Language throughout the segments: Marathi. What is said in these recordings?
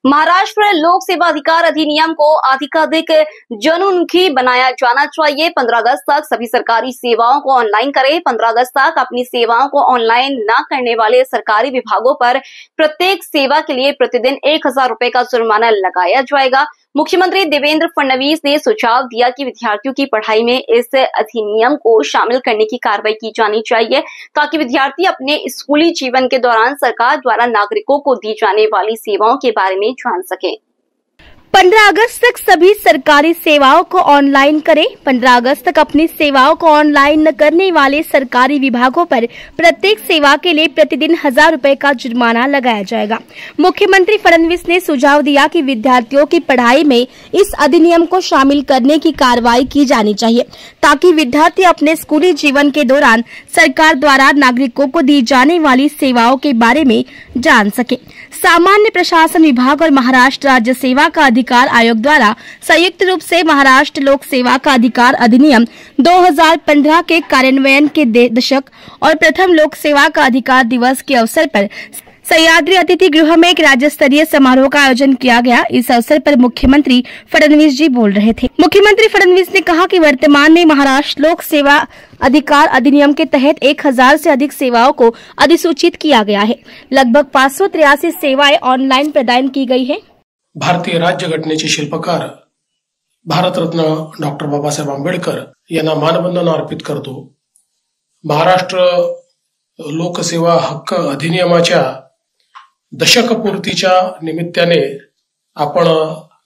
महाराष्ट्र लोक सेवा अधिकार अधिनियम को अधिकाधिक जनोन्मुखी बनाया जाना चाहिए। 15 अगस्त तक सभी सरकारी सेवाओं को ऑनलाइन करें। 15 अगस्त तक अपनी सेवाओं को ऑनलाइन न करने वाले सरकारी विभागों पर प्रत्येक सेवा के लिए प्रतिदिन 1000 रुपए का जुर्माना लगाया जाएगा। मुख्यमंत्री देवेंद्र फडणवीस ने सुझाव दिया कि विद्यार्थियों की पढ़ाई में इस अधिनियम को शामिल करने की कार्रवाई की जानी चाहिए ताकि विद्यार्थी अपने स्कूली जीवन के दौरान सरकार द्वारा नागरिकों को दी जाने वाली सेवाओं के बारे में जान सकें। 15 अगस्त तक सभी सरकारी सेवाओं को ऑनलाइन करें। 15 अगस्त तक अपनी सेवाओं को ऑनलाइन न करने वाले सरकारी विभागों पर प्रत्येक सेवा के लिए प्रतिदिन 1000 रुपए का जुर्माना लगाया जाएगा। मुख्यमंत्री फडणवीस ने सुझाव दिया कि विद्यार्थियों की पढ़ाई में इस अधिनियम को शामिल करने की कार्रवाई की जानी चाहिए ताकि विद्यार्थी अपने स्कूली जीवन के दौरान सरकार द्वारा नागरिकों को दी जाने वाली सेवाओं के बारे में जान सके। सामान्य प्रशासन विभाग और महाराष्ट्र राज्य सेवा का अधिकार आयोग द्वारा संयुक्त रूप से महाराष्ट्र लोक सेवा का अधिकार अधिनियम 2015 के कार्यान्वयन के दशक और प्रथम लोक सेवा का अधिकार दिवस के अवसर पर सह्याद्री अतिथि गृह में एक राज्य स्तरीय समारोह का आयोजन किया गया। इस अवसर पर मुख्यमंत्री फडणवीस जी बोल रहे थे। मुख्यमंत्री फडणवीस ने कहा कि वर्तमान में महाराष्ट्र लोक सेवा अधिकार अधिनियम के तहत 1000 से अधिक सेवाओं को अधिसूचित किया गया है। लगभग 583 सेवाएं ऑनलाइन प्रदान की गई है। भारतीय राज्यघटनेचे शिल्पकार भारतरत्न डॉक्टर बाबासाहेब आंबेडकर यांना मानवंदना अर्पित करतो। महाराष्ट्र लोकसेवा हक्क अधिनियमाच्या दशकपूर्तीच्या निमित्ताने आपण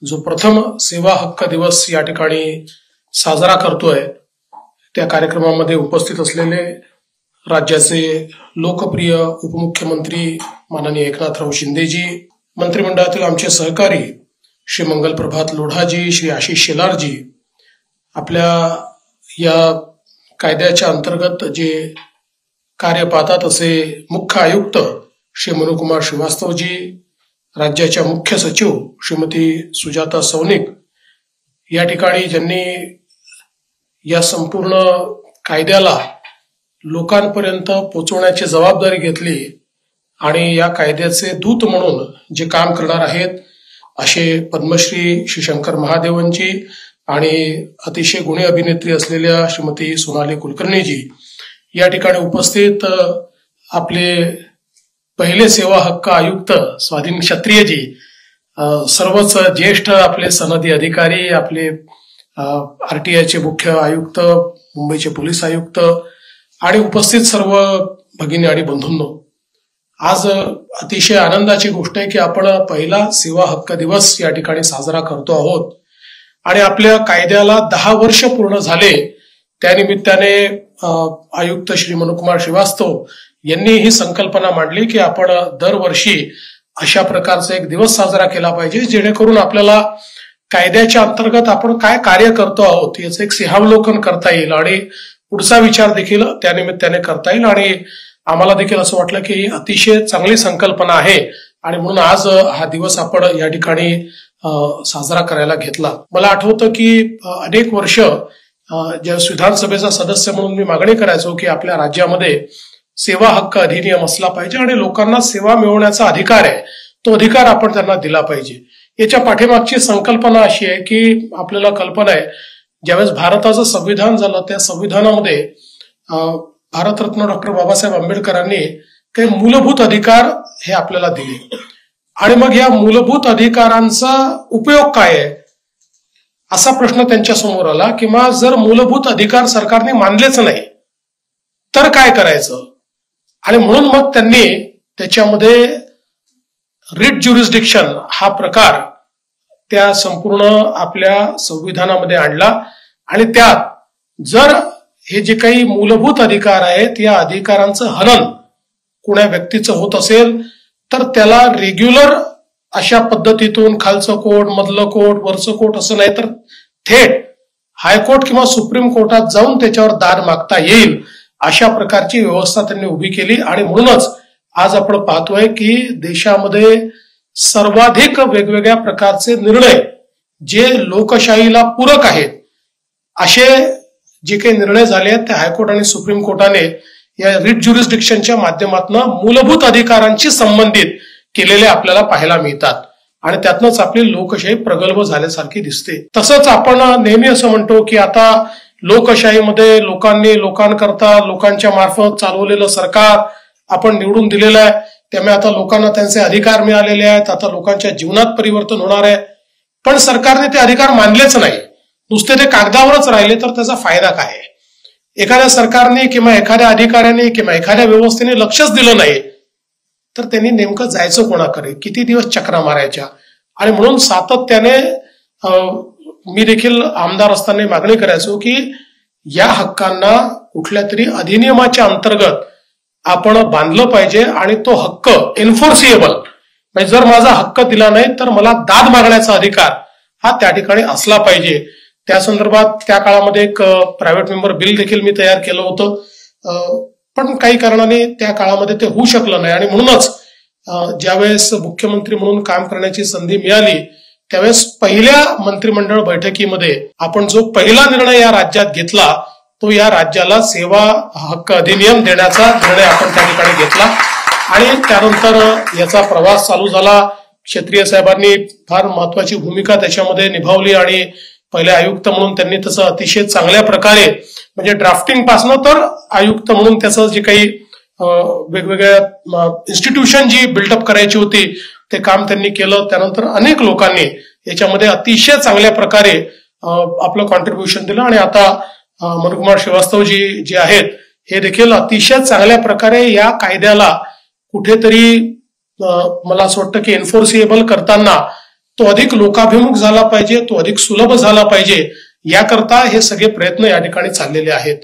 जो प्रथम सेवा हक्क दिवस या ठिकाणी साजरा करतोय, त्या कार्यक्रमामध्ये उपस्थित असलेले राज्याचे लोकप्रिय उपमुख्यमंत्री माननीय एकनाथराव शिंदेजी, मंत्रिमंडळातील आमचे सहकारी श्री मंगलप्रभात लोढाजी, श्री आशिष शेलारजी, आपल्या या कायद्याच्या अंतर्गत जे कार्य पाहतात असे मुख्य आयुक्त श्री मनुकुमार श्रीवास्तवजी, राज्याच्या मुख्य सचिव श्रीमती सुजाता सौनिक, या ठिकाणी ज्यांनी या संपूर्ण कायद्याला लोकांपर्यंत पोहोचवण्याची जबाबदारी घेतली आणि या कायद्याचे दूत म्हणून जे काम करणार आहेत असे पद्मश्री श्री शंकर महादेवनजी आणि अतिशय गुणी अभिनेत्री असलेल्या श्रीमती सोनाली कुलकर्णीजी, या ठिकाणी उपस्थित आपले पहिले सेवा हक्क आयुक्त स्वाधीन क्षत्रियजी, सर्वच ज्येष्ठ आपले सनदी अधिकारी, आपले आरटीआयचे मुख्य आयुक्त, मुंबईचे पोलीस आयुक्त आणि उपस्थित सर्व भगिनी आणि बंधूंनो, आज अतिशय आनंदाची गोष्ट आहे की आपण पहिला सेवा हक्क दिवस या ठिकाणी साजरा करतो आहोत आणि आपल्या कायद्याला 10 वर्ष पूर्ण झाले। त्यानिमित्ताने आयुक्त श्री मनुकुमार श्रीवास्तव यांनी ही संकल्पना मांडली की आपण दरवर्षी अशा प्रकारचा एक दिवस साजरा केला पाहिजे जेणेकरून आपल्याला कायद्याच्या अंतर्गत आपण काय कार्य करतो आहोत याचं एक सिंहावलोकन करता येईल आणि पुढचा विचार देखील त्यानिमित्ताने करता येईल। आणि आम्हाला देखील असं वाटलं की अतिशय चांगली संकल्पना आहे आणि म्हणून आज हा दिवस आपण या ठिकाणी साजरा करायला घेतला। मला आठवतं की अनेक वर्ष ज्या विधानसभेचा सदस्य म्हणून मी मागणी करायचो की आपल्या राज्यामध्ये सेवा हक्क अधिनियम असला पाहिजे आणि लोकांना सेवा मिळवण्याचा अधिकार आहे, तो अधिकार आपण त्यांना दिला पाहिजे। याच्या पाठीमागची संकल्पना अशी आहे की आपल्याला कल्पना आहे ज्यावेळेस भारताचं संविधान झालं त्या संविधानामध्ये भारतरत्न डॉक्टर बाबासाहेब आंबेडकरांनी काही मूलभूत अधिकार हे आपल्याला दिले आणि मग या मूलभूत अधिकारांचा उपयोग काय आहे असा प्रश्न त्यांच्या समोर आला की मग जर मूलभूत अधिकार सरकारने मानलेच नाही तर काय करायचं। आणि म्हणून मग त्यांनी त्याच्यामध्ये रिट ज्युरिस्डिक्शन हा प्रकार त्या संपूर्ण आपल्या संविधानामध्ये आणला आणि त्यात जर हे जे काही मूलभूत अधिकार आहेत या अधिकारांचं हनन कोणा व्यक्तीचं होत असेल तर त्याला रेग्युलर अशा पद्धतीतून खालचं कोर्ट, मधलं कोर्ट, वरचं कोर्ट असं नाही तर थेट हायकोर्ट किंवा सुप्रीम कोर्टात जाऊन त्याच्यावर दाद मागता येईल अशा प्रकारची व्यवस्था त्यांनी उभी केली। आणि म्हणूनच आज आपण पाहतोय की देशामध्ये सर्वाधिक वेगवेगळ्या प्रकारचे निर्णय जे लोकशाहीला पूरक आहेत असे जे काही निर्णय झाले आहेत त्या हायकोर्ट आणि सुप्रीम कोर्टाने या रिट ज्युरिस्डिक्शनच्या माध्यमातून मूलभूत अधिकारांशी संबंधित केलेले आपल्याला पाहायला मिळतात। आणि त्यातनंच आपली लोकशाही प्रगल्भ झाल्यासारखी दिसते. तसंच आपण नेहमी असं म्हणतो की आता लोकशाहीमध्ये लोकांनी लोकांकरता लोकांच्या मार्फत चालवलेलं सरकार आपण निवडून दिलेलं आहे, त्यामुळे आता लोकांना त्यांचे अधिकार मिळालेले आहेत, आता लोकांच्या जीवनात परिवर्तन होणार आहे. पण सरकारने ते अधिकार मानलेच नाही, नुसते ते कागदावरच राहिले तर त्याचा फायदा काय आहे? एखाद्या सरकारने किंवा एखाद्या अधिकाऱ्याने किंवा एखाद्या व्यवस्थेने लक्षच दिलं नाही तर त्यांनी नेमकं जायचं कोणाकडे, किती दिवस चक्रा मारायच्या? आणि म्हणून सातत्याने मी देखील आमदार असताना मागणी करायचो की या हक्कांना कुठल्या तरी अधिनियमाच्या अंतर्गत आपण बांधलं पाहिजे आणि तो हक्क एन्फोर्सिएबल, म्हणजे जर माझा हक्क दिला नाही तर मला दाद मागण्याचा अधिकार हा त्या ठिकाणी असला पाहिजे. त्या संदर्भात त्या काळामध्ये एक प्रायव्हेट मेंबर बिल देखील मी तयार केलं होतं, पण काही कारणाने त्या काळामध्ये ते होऊ शकलं नाही. आणि म्हणूनच ज्यावेळेस मुख्यमंत्री म्हणून काम करण्याची संधी मिळाली त्यावेळेस पहिल्या मंत्रिमंडळ बैठकीमध्ये आपण जो पहिला निर्णय या राज्यात घेतला तो या राज्याला सेवा हक्क अधिनियम देण्याचा निर्णय आपण त्या ठिकाणी घेतला. आणि त्यानंतर याचा प्रवास चालू झाला. क्षेत्रीय साहेबांनी फार महत्वाची भूमिका त्याच्यामध्ये निभावली आणि पहिले आयुक्त म्हणून त्यांनी तसं अतिशय चांगल्या प्रकारे, म्हणजे ड्राफ्टिंग पासनं तर आयुक्त म्हणून त्याचं जे काही वेगवेगळ्या इन्स्टिट्यूशन जी बिल्डअप करायची होती ते काम त्यांनी केलं. त्यानंतर अनेक लोकांनी याच्यामध्ये अतिशय चांगल्या प्रकारे आपलं कॉन्ट्रीब्युशन दिलं आणि आता मनुकुमार श्रीवास्तवजी जे आहेत हे देखील अतिशय चांगल्या प्रकारे या कायद्याला कुठेतरी मला असं वाटतं की एन्फोर्सिएबल करताना तो अधिक लोकाभिमुख झाला पाहिजे, तो अधिक सुलभ झाला पाहिजे, याकरता हे सगळे प्रयत्न या ठिकाणी चाललेले आहेत.